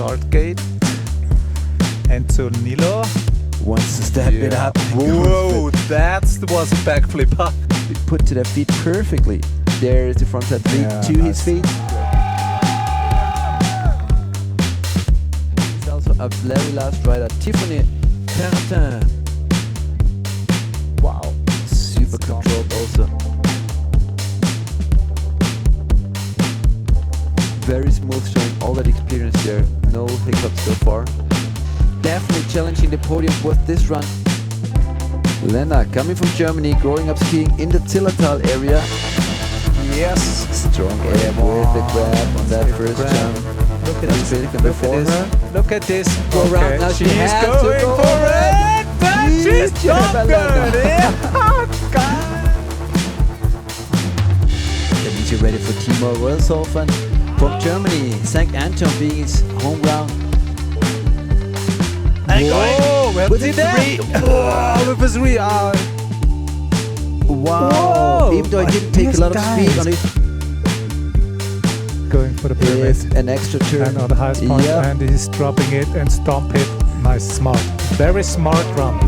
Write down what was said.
start gate. Enzo Nilo wants to step it up. Whoa, that was a backflip, huh? Put to the feet perfectly. There is the front side flip to his feet. It's also a very last rider, Tiffany Pertin. Wow, super controlled also. Very smooth, showing all that experience there. No hiccups so far. Definitely challenging the podium with this run. Lena, coming from Germany, growing up skiing in the Zillertal area. Yes. Strong air with the grab on that first jump. Look at this. Before her. Look at this. Go around. Now She's has going to go for it. But she's not good. That means you're ready for Timo Röshofen from Germany. St. Anton being his home ground. Whoa, with a three. Whoa, with a three. Wow. Whoa. Even though I didn't take a lot of speed on it. Going for the pyramid. An extra turn. And on the highest point, and he's dropping it and stomp it. Nice, smart. Very smart run.